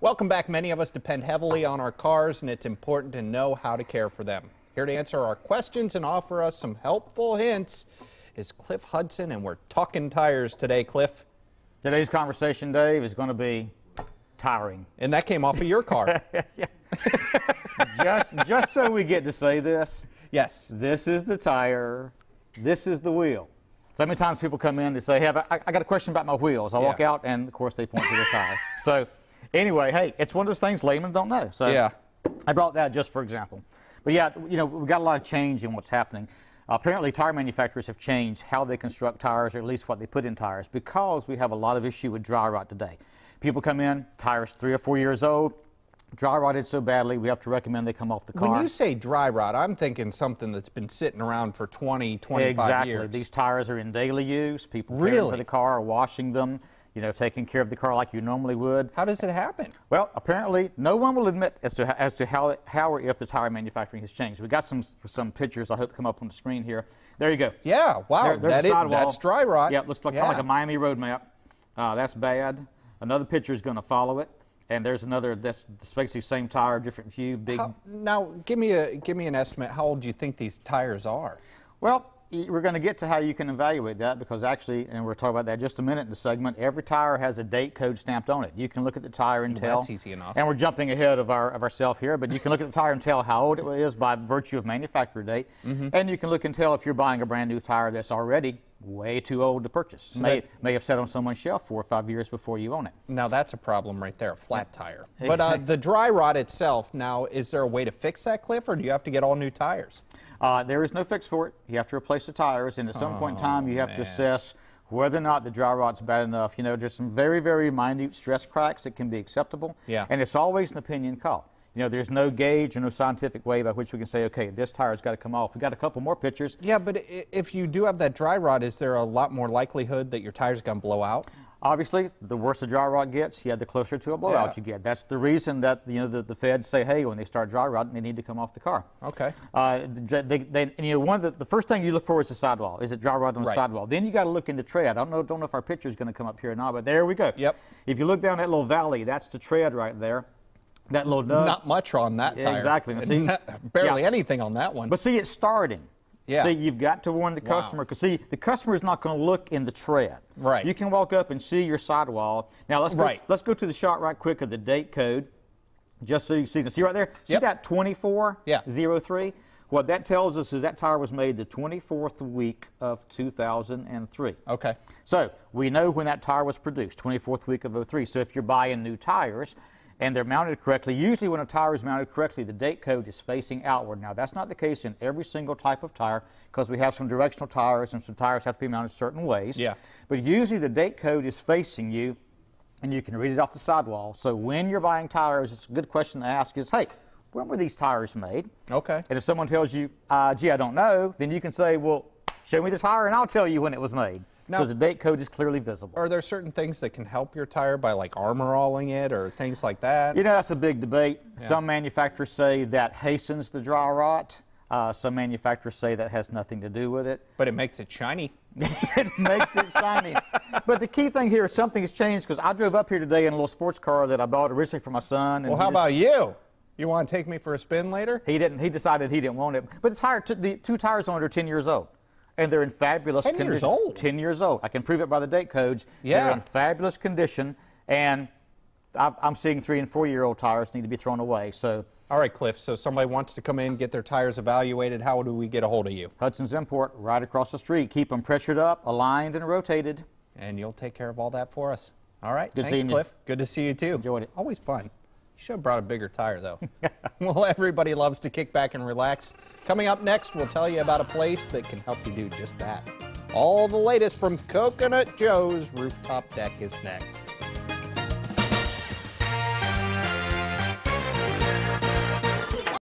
Welcome back. Many of us depend heavily on our cars, and it's important to know how to care for them. Here to answer our questions and offer us some helpful hints is Cliff Hudson, and we're talking tires today, Cliff. Today's conversation, Dave, is going to be tiring. And that came off of your car. just so we get to say this. Yes. This is the tire. This is the wheel. So many times people come in and say, hey, I got a question about my wheels. I walk out, and, of course, they point to the tire. So anyway, hey, it's one of those things laymen don't know. So yeah. I brought that just for example. But, yeah, you know, we've got a lot of change in what's happening. Apparently, tire manufacturers have changed how they construct tires, or at least what they put in tires, because we have a lot of issue with dry rot today. People come in, tires 3 or 4 years old, dry rotted so badly, we have to recommend they come off the car. When you say dry rot, I'm thinking something that's been sitting around for 20, 25 exactly. years. These tires are in daily use. People really caring for the car, washing them, you know, taking care of the car like you normally would. How does it happen? Well, apparently, no one will admit as to how or if the tire manufacturing has changed. We got some pictures I hope come up on the screen here. There you go. Yeah, wow, that's dry rot. Yeah, it looks like, kind of like a Miami road map. That's bad. Another picture is going to follow it. And there's another, that's basically the same tire, different view, big. Now, give me an estimate. How old do you think these tires are? Well, we're going to get to how you can evaluate that, because actually, and we'll talk about that in just a minute in the segment, every tire has a date code stamped on it. You can look at the tire and tell. That's easy enough. And we're jumping ahead of ourselves here, but you can look at the tire and tell how old it is by virtue of manufacturer date. And you can look and tell if you're buying a brand new tire that's already way too old to purchase. So may have sat on someone's shelf 4 or 5 years before you own it. Now that's a problem right there, a flat tire. But the dry rot itself, now, is there a way to fix that, Cliff, or do you have to get all new tires? There is no fix for it. You have to replace the tires, and at some point in time you have to assess whether or not the dry rot's bad enough. You know, there's some very, very minute stress cracks that can be acceptable. Yeah. And it's always an opinion call. You know, there's no gauge or no scientific way by which we can say, okay, this tire's got to come off. We've got a couple more pictures. Yeah, but if you do have that dry rot, is there a lot more likelihood that your tire's going to blow out? Obviously, the worse the dry rot gets, the closer to a blowout you get. That's the reason that, you know, the feds say, hey, when they start dry rotting, they need to come off the car. Okay. You know, the first thing you look for is the sidewall. Is it dry rot on the sidewall? Then you got to look in the tread. I don't know if our picture is going to come up here or not, but there we go. Yep. If you look down that little valley, that's the tread right there. That little nub. Not much on that tire. Exactly. See, barely anything on that one. But see, it's starting. Yeah. See, you've got to warn the customer, because see, the customer is not going to look in the tread. Right. You can walk up and see your sidewall. Now let's go to the shot right quick of the date code, just so you see. See right there? See that 2403? What that tells us is that tire was made the 24th week of 2003. Okay. So we know when that tire was produced, 24th week of 03. So if you're buying new tires and they're mounted correctly, usually when a tire is mounted correctly, the date code is facing outward. Now, that's not the case in every single type of tire, because we have some directional tires and some tires have to be mounted certain ways. Yeah. But usually the date code is facing you, and you can read it off the sidewall. So when you're buying tires, it's a good question to ask is, hey, when were these tires made? Okay. And if someone tells you, gee, I don't know, then you can say, well, show me the tire and I'll tell you when it was made. Because the date code is clearly visible. Are there certain things that can help your tire by, like, armor-alling it or things like that? You know, that's a big debate. Yeah. Some manufacturers say that hastens the dry rot. Some manufacturers say that has nothing to do with it. But it makes it shiny. It makes it shiny. But the key thing here is something has changed, because I drove up here today in a little sports car that I bought originally for my son. And well, how about you? You want to take me for a spin later? He didn't. He decided he didn't want it. But the two tires on it are 10 years old. And they're in fabulous condition. 10 years old? 10 years old. I can prove it by the date codes. Yeah. They're in fabulous condition, and I'm seeing 3- and 4-year-old tires need to be thrown away. So, all right, Cliff, so somebody wants to come in, get their tires evaluated. How do we get a hold of you? Hudson's Import, right across the street. Keep them pressured up, aligned, and rotated. And you'll take care of all that for us. All right. Good Thanks, seeing you. Cliff. Good to see you, too. Enjoyed it. Always fun. You should have brought a bigger tire, though. Well, everybody loves to kick back and relax. Coming up next, we'll tell you about a place that can help you do just that. All the latest from Coconut Joe's Rooftop Deck is next.